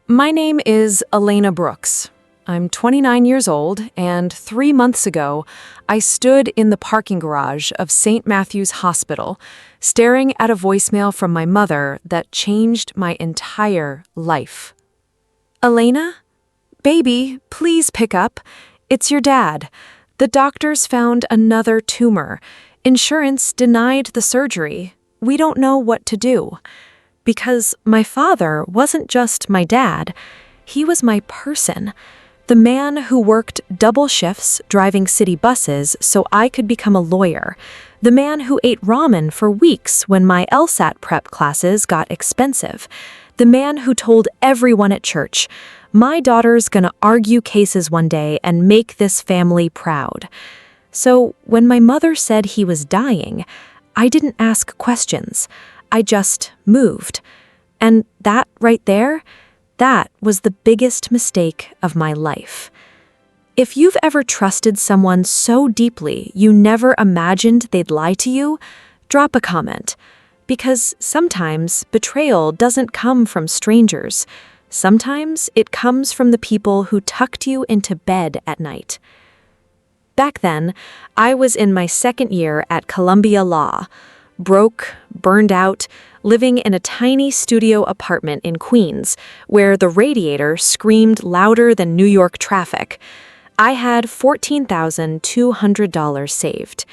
My name is Elena Brooks. I'm 29 years old, and 3 months ago, I stood in the parking garage of St. Matthew's Hospital, staring at a voicemail from my mother that changed my entire life. Elena? Baby, please pick up. It's your dad. The doctors found another tumor. Insurance denied the surgery. We don't know what to do. Because my father wasn't just my dad, he was my person. The man who worked double shifts driving city buses so I could become a lawyer. The man who ate ramen for weeks when my LSAT prep classes got expensive. The man who told everyone at church, "My daughter's gonna argue cases one day and make this family proud." So when my mother said he was dying, I didn't ask questions. I just moved. And that right there, that was the biggest mistake of my life. If you've ever trusted someone so deeply you never imagined they'd lie to you, drop a comment. Because sometimes betrayal doesn't come from strangers. Sometimes it comes from the people who tucked you into bed at night. Back then, I was in my second year at Columbia Law. Broke, burned out, living in a tiny studio apartment in Queens, where the radiator screamed louder than New York traffic. I had $14,200 saved.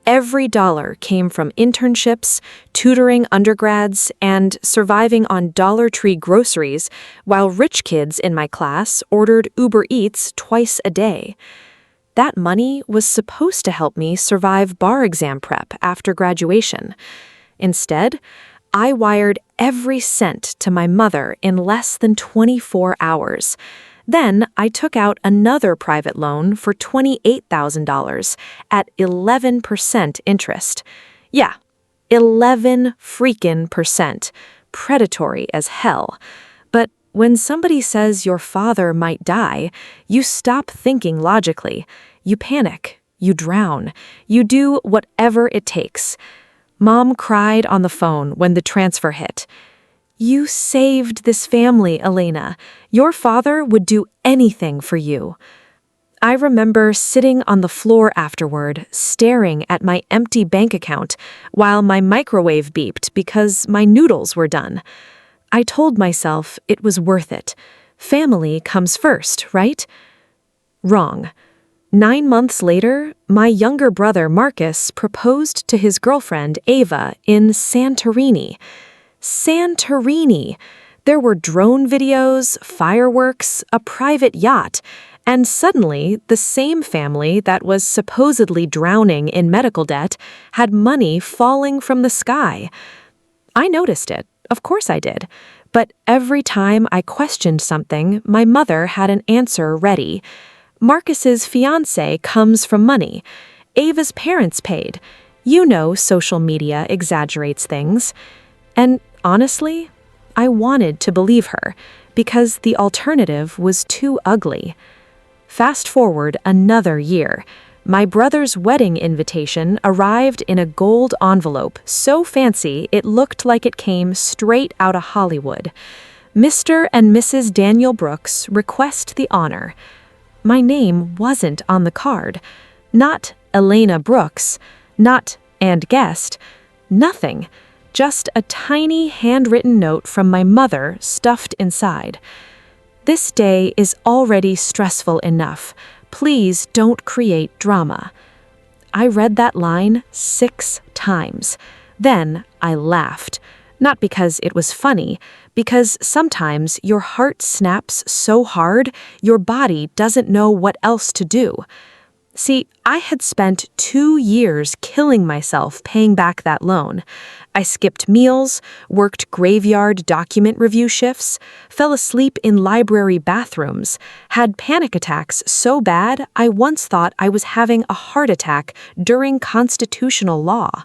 Every dollar came from internships, tutoring undergrads, and surviving on Dollar Tree groceries, while rich kids in my class ordered Uber Eats twice a day. That money was supposed to help me survive bar exam prep after graduation. Instead, I wired every cent to my mother in less than 24 hours. Then I took out another private loan for $28,000 at 11% interest. Yeah, 11% predatory as hell. But when somebody says your father might die, you stop thinking logically. You panic. You drown. You do whatever it takes. Mom cried on the phone when the transfer hit. "You saved this family, Elena. Your father would do anything for you." I remember sitting on the floor afterward, staring at my empty bank account while my microwave beeped because my noodles were done. I told myself it was worth it. Family comes first, right? Wrong. 9 months later, my younger brother Marcus proposed to his girlfriend Ava in Santorini. Santorini! There were drone videos, fireworks, a private yacht, and suddenly the same family that was supposedly drowning in medical debt had money falling from the sky. I noticed it. Of course I did. But every time I questioned something, my mother had an answer ready. Marcus's fiancé comes from money. Ava's parents paid. You know social media exaggerates things. And honestly, I wanted to believe her, because the alternative was too ugly. Fast forward another year. My brother's wedding invitation arrived in a gold envelope so fancy it looked like it came straight out of Hollywood. Mr. and Mrs. Daniel Brooks request the honor. My name wasn't on the card. Not Elena Brooks. Not and guest. Nothing. Just a tiny handwritten note from my mother stuffed inside. "This day is already stressful enough. Please don't create drama." I read that line 6 times. Then I laughed. Not because it was funny, because sometimes your heart snaps so hard your body doesn't know what else to do. See, I had spent 2 years killing myself paying back that loan. I skipped meals, worked graveyard document review shifts, fell asleep in library bathrooms, had panic attacks so bad I once thought I was having a heart attack during constitutional law.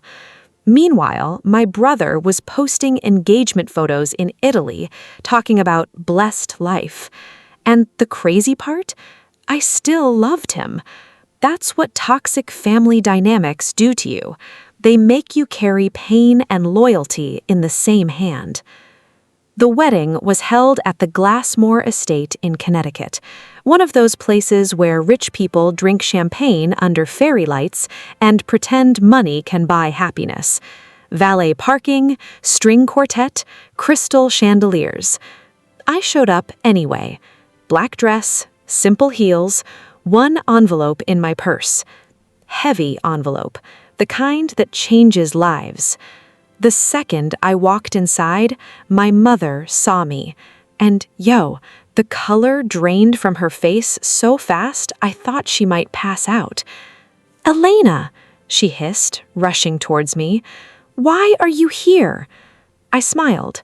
Meanwhile, my brother was posting engagement photos in Italy, talking about blessed life. And the crazy part? I still loved him. That's what toxic family dynamics do to you. They make you carry pain and loyalty in the same hand. The wedding was held at the Glassmore Estate in Connecticut, one of those places where rich people drink champagne under fairy lights and pretend money can buy happiness. Valet parking, string quartet, crystal chandeliers. I showed up anyway. Black dress, simple heels, one envelope in my purse. Heavy envelope, the kind that changes lives. The second I walked inside, my mother saw me. And the color drained from her face so fast I thought she might pass out. "Elena," she hissed, rushing towards me. "Why are you here?" I smiled.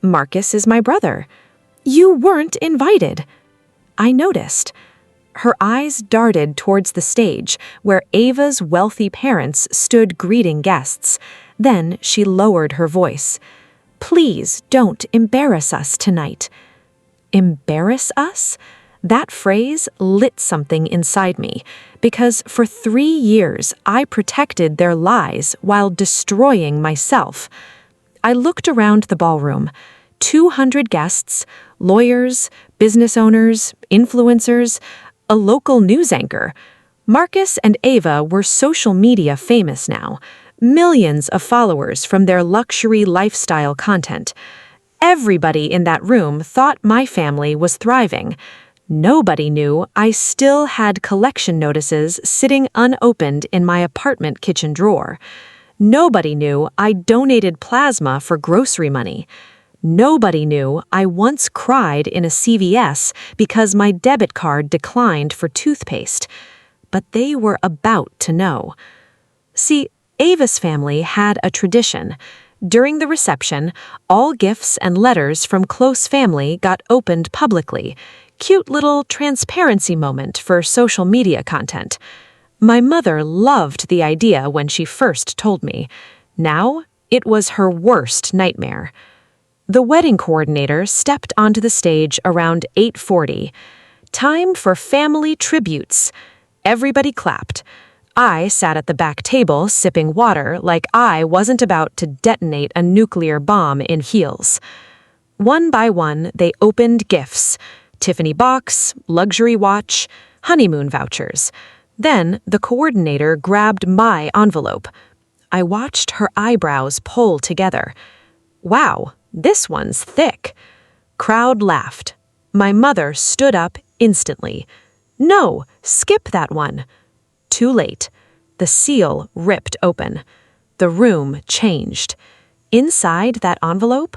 "Marcus is my brother." "You weren't invited." I noticed. Her eyes darted towards the stage, where Ava's wealthy parents stood greeting guests. Then she lowered her voice. "Please don't embarrass us tonight." Embarrass us? That phrase lit something inside me, because for 3 years I protected their lies while destroying myself. I looked around the ballroom. 200 guests, lawyers, business owners, influencers, a local news anchor. Marcus and Ava were social media famous now. Millions of followers from their luxury lifestyle content. Everybody in that room thought my family was thriving. Nobody knew I still had collection notices sitting unopened in my apartment kitchen drawer. Nobody knew I donated plasma for grocery money. Nobody knew I once cried in a CVS because my debit card declined for toothpaste. But they were about to know. See, Ava's family had a tradition. During the reception, all gifts and letters from close family got opened publicly. Cute little transparency moment for social media content. My mother loved the idea when she first told me. Now, it was her worst nightmare. The wedding coordinator stepped onto the stage around 8:40. Time for family tributes. Everybody clapped. I sat at the back table sipping water like I wasn't about to detonate a nuclear bomb in heels. One by one, they opened gifts. Tiffany box, luxury watch, honeymoon vouchers. Then the coordinator grabbed my envelope. I watched her eyebrows pull together. Wow, this one's thick. Crowd laughed. My mother stood up instantly. "No, skip that one." Too late. The seal ripped open. The room changed. Inside that envelope,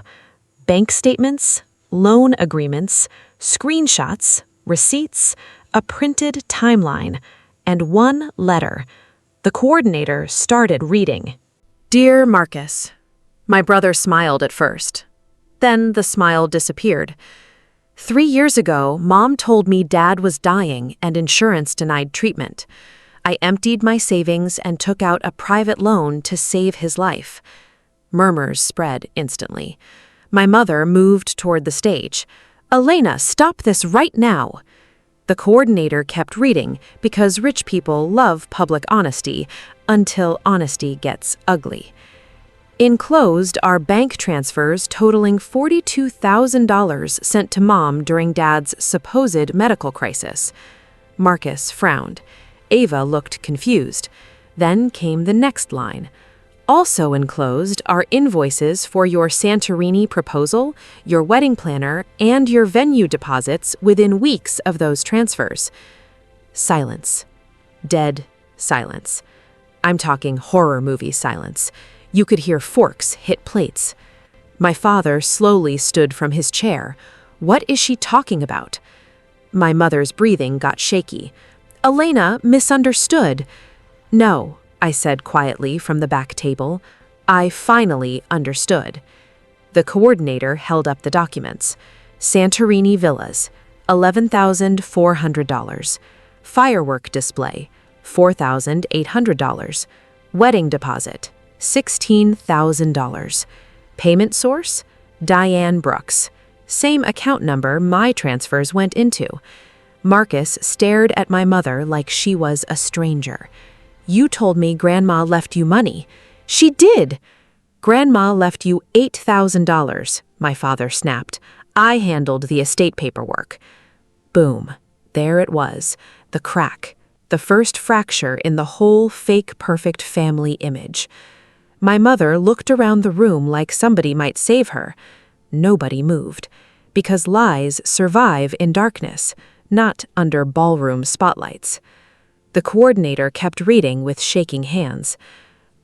bank statements, loan agreements, screenshots, receipts, a printed timeline, and one letter. The coordinator started reading. "Dear Marcus." My brother smiled at first. Then the smile disappeared. 3 years ago, Mom told me Dad was dying and insurance denied treatment. I emptied my savings and took out a private loan to save his life. Murmurs spread instantly. My mother moved toward the stage. "Elena, stop this right now." The coordinator kept reading because rich people love public honesty until honesty gets ugly. Enclosed are bank transfers totaling $42,000 sent to Mom during Dad's supposed medical crisis. Marcus frowned. Ava looked confused. Then came the next line. Also enclosed are invoices for your Santorini proposal, your wedding planner, and your venue deposits within weeks of those transfers. Silence. Dead silence. I'm talking horror movie silence. You could hear forks hit plates. My father slowly stood from his chair. What is she talking about? My mother's breathing got shaky. "Elena misunderstood." "No," I said quietly from the back table. "I finally understood." The coordinator held up the documents. Santorini Villas, $11,400. Firework display, $4,800. Wedding deposit, $16,000. Payment source, Diane Brooks. Same account number my transfers went into. Marcus stared at my mother like she was a stranger. "You told me Grandma left you money." "She did." "Grandma left you $8,000, my father snapped. I handled the estate paperwork. Boom. There it was, the crack, the first fracture in the whole fake perfect family image. My mother looked around the room like somebody might save her. Nobody moved, because lies survive in darkness, not under ballroom spotlights. The coordinator kept reading with shaking hands.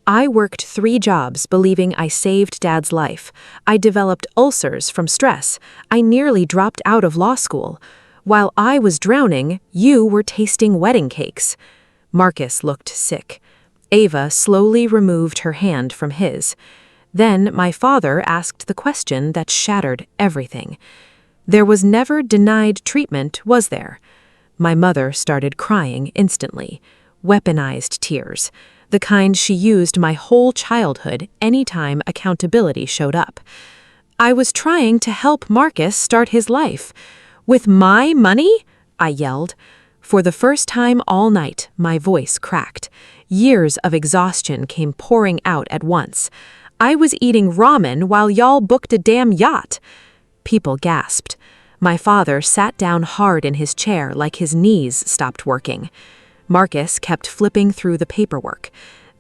I worked 3 jobs believing I saved Dad's life. I developed ulcers from stress. I nearly dropped out of law school. While I was drowning, you were tasting wedding cakes. Marcus looked sick. Ava slowly removed her hand from his. Then my father asked the question that shattered everything. There was never denied treatment, was there? My mother started crying instantly. Weaponized tears. The kind she used my whole childhood anytime accountability showed up. I was trying to help Marcus start his life. With my money? I yelled. For the first time all night, my voice cracked. Years of exhaustion came pouring out at once. I was eating ramen while y'all booked a damn yacht. People gasped. My father sat down hard in his chair like his knees stopped working. Marcus kept flipping through the paperwork.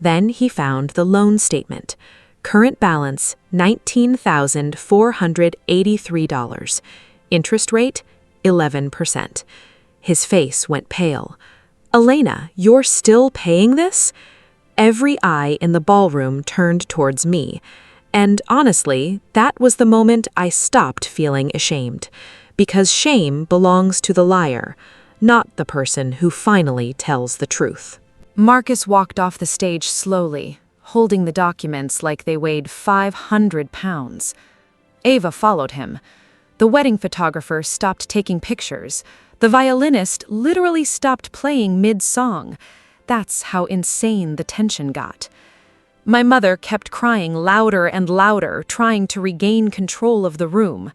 Then he found the loan statement. Current balance, $19,483. Interest rate, 11%. His face went pale. Elena, you're still paying this? Every eye in the ballroom turned towards me. And honestly, that was the moment I stopped feeling ashamed. Because shame belongs to the liar, not the person who finally tells the truth. Marcus walked off the stage slowly, holding the documents like they weighed 500 pounds. Ava followed him. The wedding photographer stopped taking pictures. The violinist literally stopped playing mid-song. That's how insane the tension got. My mother kept crying louder and louder, trying to regain control of the room.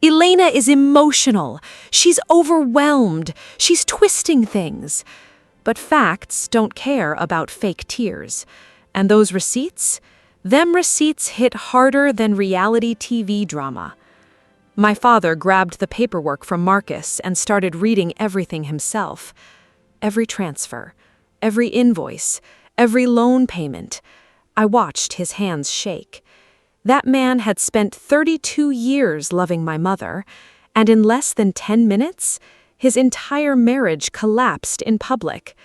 Elena is emotional. She's overwhelmed. She's twisting things. But facts don't care about fake tears. And those receipts? Them receipts hit harder than reality TV drama. My father grabbed the paperwork from Marcus and started reading everything himself. Every transfer, every invoice, every loan payment. I watched his hands shake. That man had spent 32 years loving my mother, and in less than 10 minutes, his entire marriage collapsed in public.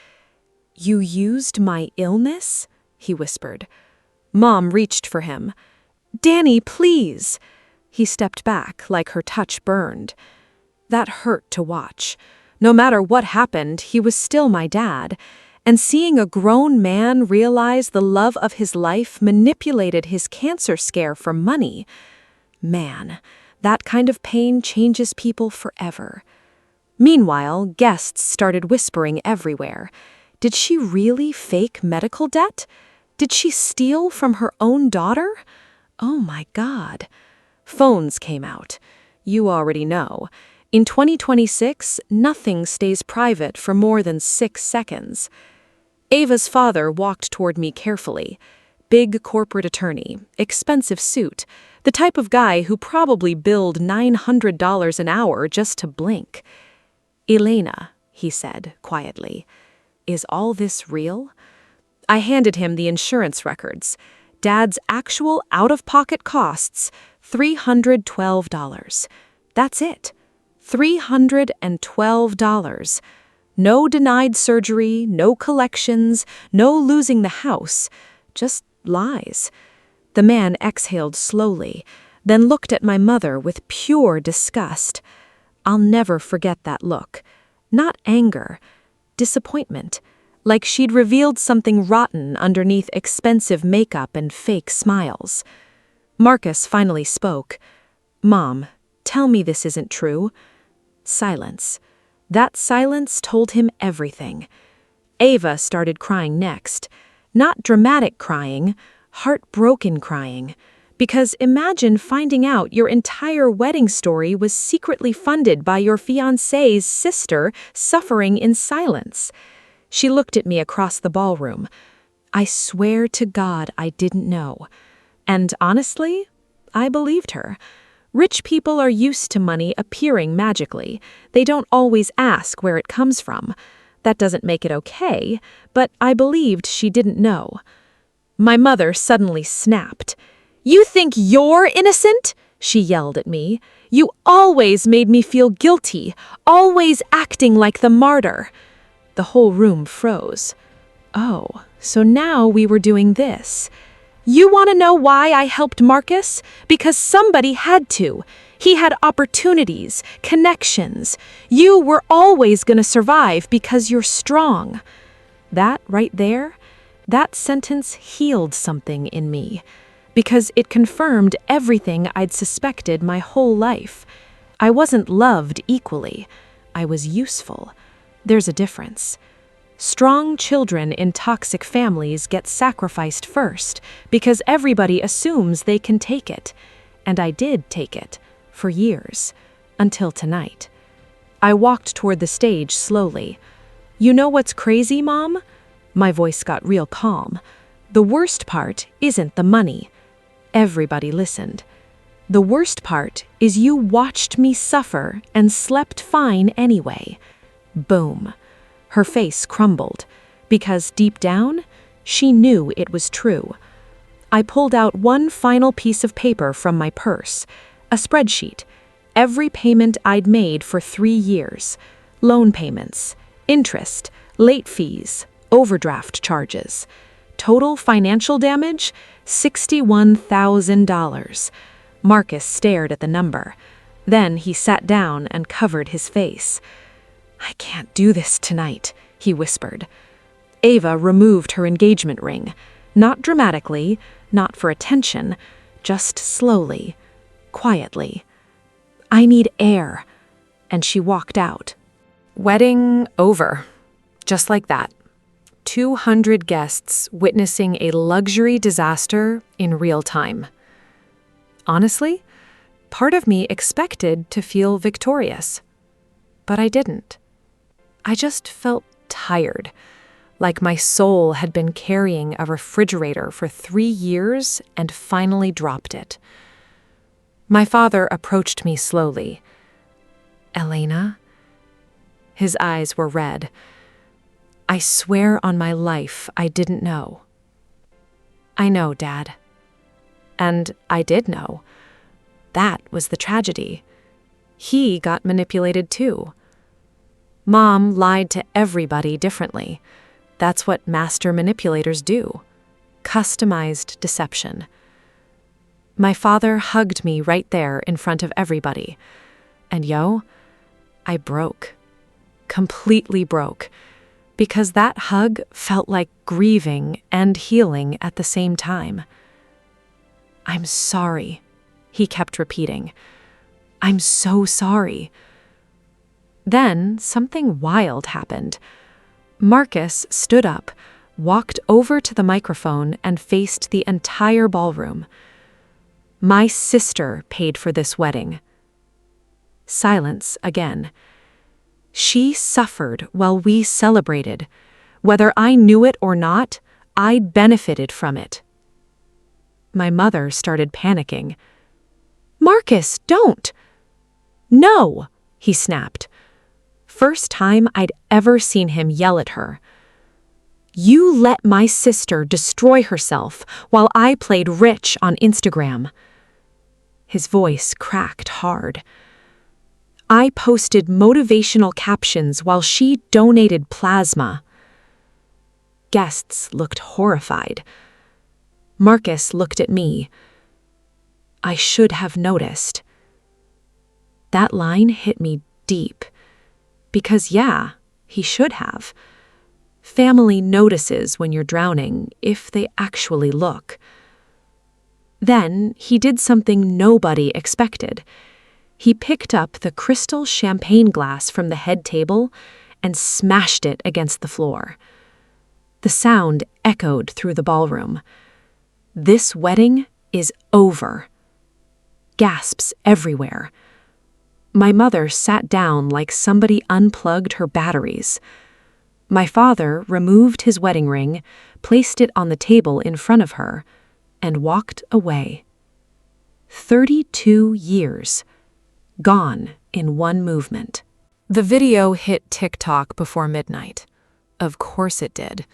"You used my illness?" he whispered. Mom reached for him. "Danny, please!" He stepped back like her touch burned. That hurt to watch. No matter what happened, he was still my dad, and seeing a grown man realize the love of his life manipulated his cancer scare for money. Man, that kind of pain changes people forever. Meanwhile, guests started whispering everywhere. Did she really fake medical debt? Did she steal from her own daughter? Oh my God. Phones came out. You already know. In 2026, nothing stays private for more than 6 seconds. Ava's father walked toward me carefully. Big corporate attorney, expensive suit, the type of guy who probably billed $900 an hour just to blink. "Elena," he said quietly, "is all this real?" I handed him the insurance records. Dad's actual out-of-pocket costs, $312. That's it. $312. No denied surgery, no collections, no losing the house. Just lies. The man exhaled slowly, then looked at my mother with pure disgust. I'll never forget that look. Not anger, disappointment. Like she'd revealed something rotten underneath expensive makeup and fake smiles. Marcus finally spoke. "Mom, tell me this isn't true." Silence. That silence told him everything. Ava started crying next. Not dramatic crying, heartbroken crying. Because imagine finding out your entire wedding story was secretly funded by your fiancé's sister suffering in silence. She looked at me across the ballroom. I swear to God I didn't know. And honestly, I believed her. Rich people are used to money appearing magically. They don't always ask where it comes from. That doesn't make it okay, but I believed she didn't know. My mother suddenly snapped. "You think you're innocent?" she yelled at me. "You always made me feel guilty, always acting like the martyr." The whole room froze. Oh, so now we were doing this. "You want to know why I helped Marcus? Because somebody had to. He had opportunities, connections. You were always going to survive because you're strong." That right there, that sentence healed something in me, because it confirmed everything I'd suspected my whole life. I wasn't loved equally. I was useful. There's a difference. Strong children in toxic families get sacrificed first because everybody assumes they can take it. And I did take it, for years, until tonight. I walked toward the stage slowly. "You know what's crazy, Mom?" My voice got real calm. "The worst part isn't the money." Everybody listened. "The worst part is you watched me suffer and slept fine anyway." Boom. Her face crumbled, because deep down, she knew it was true. I pulled out one final piece of paper from my purse, a spreadsheet, every payment I'd made for 3 years, loan payments, interest, late fees, overdraft charges. Total financial damage, $61,000. Marcus stared at the number. Then he sat down and covered his face. "I can't do this tonight," he whispered. Ava removed her engagement ring, not dramatically, not for attention, just slowly, quietly. "I need air," and she walked out. Wedding over, just like that. 200 guests witnessing a luxury disaster in real time. Honestly, part of me expected to feel victorious, but I didn't. I just felt tired, like my soul had been carrying a refrigerator for 3 years and finally dropped it. My father approached me slowly. "Elena?" His eyes were red. "I swear on my life I didn't know." "I know, Dad." And I did know. That was the tragedy. He got manipulated too. Mom lied to everybody differently. That's what master manipulators do. Customized deception. My father hugged me right there in front of everybody. And I broke. Completely broke. Because that hug felt like grieving and healing at the same time. "I'm sorry," he kept repeating. "I'm so sorry." Then something wild happened. Marcus stood up, walked over to the microphone, and faced the entire ballroom. "My sister paid for this wedding." Silence again. "She suffered while we celebrated. Whether I knew it or not, I benefited from it." My mother started panicking. "Marcus, don't!" "No!" he snapped. First time I'd ever seen him yell at her. "You let my sister destroy herself while I played rich on Instagram." His voice cracked hard. "I posted motivational captions while she donated plasma." Guests looked horrified. Marcus looked at me. "I should have noticed." That line hit me deep. Because he should have. Family notices when you're drowning if they actually look. Then he did something nobody expected. He picked up the crystal champagne glass from the head table and smashed it against the floor. The sound echoed through the ballroom. "This wedding is over." Gasps everywhere. My mother sat down like somebody unplugged her batteries. My father removed his wedding ring, placed it on the table in front of her, and walked away. 32 years. Gone in one movement. The video hit TikTok before midnight. Of course it did.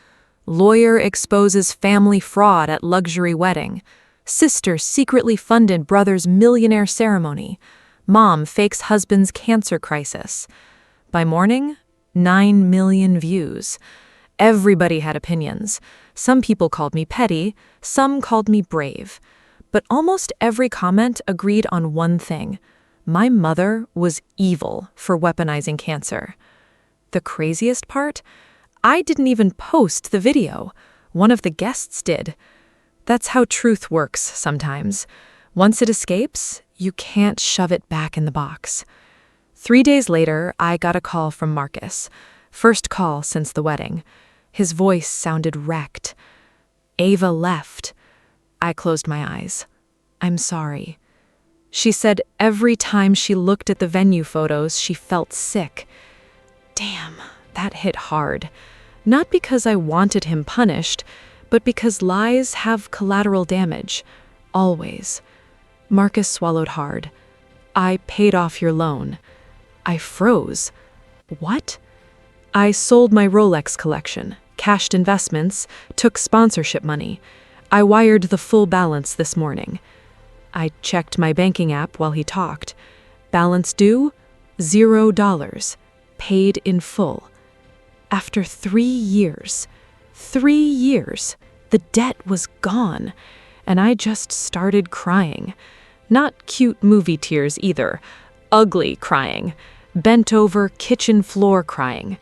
Lawyer exposes family fraud at luxury wedding. Sister secretly funded brother's millionaire ceremony. Mom fakes husband's cancer crisis. By morning, 9 million views. Everybody had opinions. Some people called me petty, some called me brave. But almost every comment agreed on one thing. My mother was evil for weaponizing cancer. The craziest part? I didn't even post the video. One of the guests did. That's how truth works sometimes. Once it escapes, you can't shove it back in the box. 3 days later, I got a call from Marcus. First call since the wedding. His voice sounded wrecked. Ava left. I closed my eyes. I'm sorry. She said every time she looked at the venue photos, she felt sick. Damn, that hit hard. Not because I wanted him punished, but because lies have collateral damage. Always. Marcus swallowed hard. I paid off your loan. I froze. What? I sold my Rolex collection, cashed investments, took sponsorship money. I wired the full balance this morning. I checked my banking app while he talked. Balance due? $0. Paid in full. After 3 years, 3 years, the debt was gone, and I just started crying. Not cute movie tears either, ugly crying, bent over kitchen floor crying.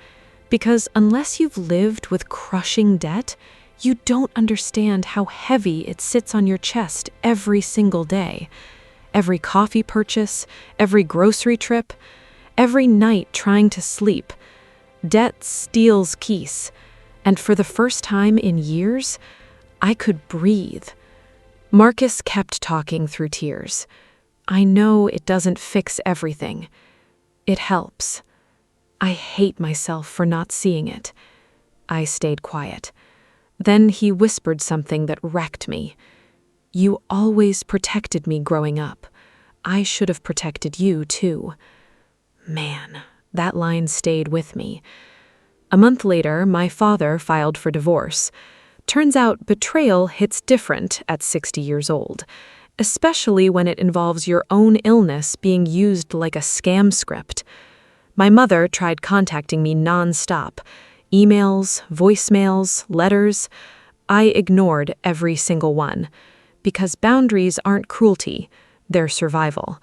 Because unless you've lived with crushing debt, you don't understand how heavy it sits on your chest every single day. Every coffee purchase, every grocery trip, every night trying to sleep. Debt steals peace, and for the first time in years, I could breathe. Marcus kept talking through tears. I know it doesn't fix everything. It helps. I hate myself for not seeing it. I stayed quiet. Then he whispered something that wrecked me. You always protected me growing up. I should have protected you too. Man, that line stayed with me. A month later, my father filed for divorce. Turns out betrayal hits different at 60 years old, especially when it involves your own illness being used like a scam script. My mother tried contacting me nonstop. Emails, voicemails, letters. I ignored every single one. Because boundaries aren't cruelty, they're survival.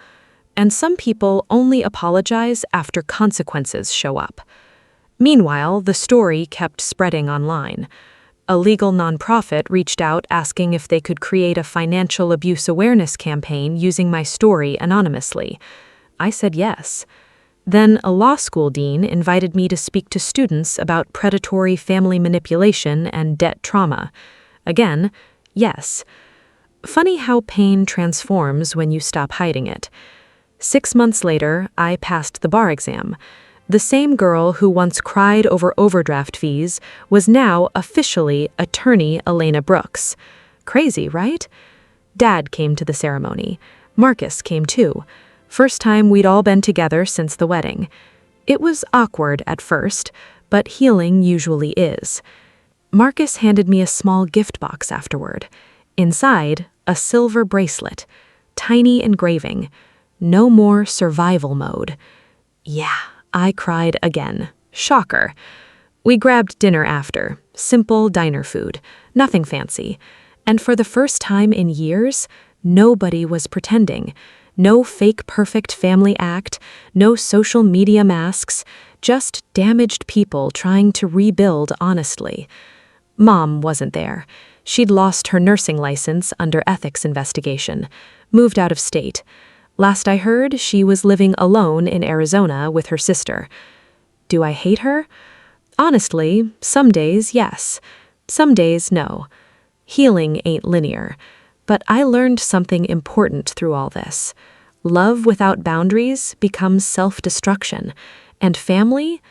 And some people only apologize after consequences show up. Meanwhile, the story kept spreading online. A legal nonprofit reached out asking if they could create a financial abuse awareness campaign using my story anonymously. I said yes. Then a law school dean invited me to speak to students about predatory family manipulation and debt trauma. Again, yes. Funny how pain transforms when you stop hiding it. 6 months later, I passed the bar exam. The same girl who once cried over overdraft fees was now officially attorney Elena Brooks. Crazy, right? Dad came to the ceremony. Marcus came too. First time we'd all been together since the wedding. It was awkward at first, but healing usually is. Marcus handed me a small gift box afterward. Inside, a silver bracelet. Tiny engraving. No more survival mode. Yeah, I cried again. Shocker. We grabbed dinner after. Simple diner food. Nothing fancy. And for the first time in years, nobody was pretending. No fake perfect family act, no social media masks, just damaged people trying to rebuild honestly. Mom wasn't there. She'd lost her nursing license under ethics investigation, moved out of state. Last I heard, she was living alone in Arizona with her sister. Do I hate her? Honestly, some days, yes. Some days, no. Healing ain't linear. But I learned something important through all this. Love without boundaries becomes self-destruction. And family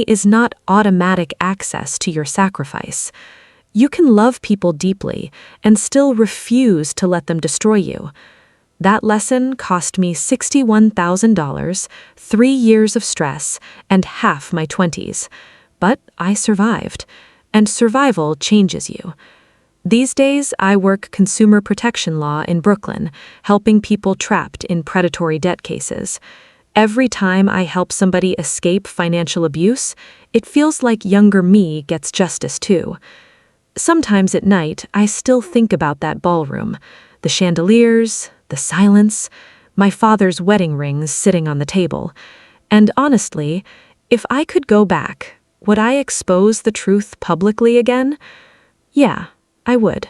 is not automatic access to your sacrifice. You can love people deeply and still refuse to let them destroy you. That lesson cost me $61,000, 3 years of stress, and half my 20s. But I survived, and survival changes you. These days, I work consumer protection law in Brooklyn, helping people trapped in predatory debt cases. Every time I help somebody escape financial abuse, it feels like younger me gets justice too. Sometimes at night, I still think about that ballroom, the chandeliers, the silence, my father's wedding rings sitting on the table. And honestly, if I could go back, would I expose the truth publicly again? Yeah, I would.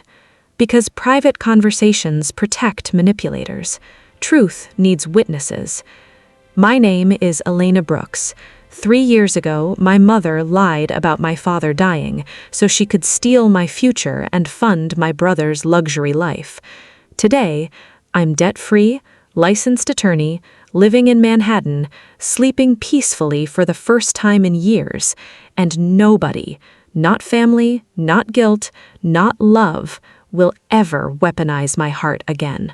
Because private conversations protect manipulators. Truth needs witnesses. My name is Elena Brooks. 3 years ago, my mother lied about my father dying so she could steal my future and fund my brother's luxury life. Today, I'm debt-free, licensed attorney, living in Manhattan, sleeping peacefully for the first time in years, and nobody, not family, not guilt, not love, will ever weaponize my heart again.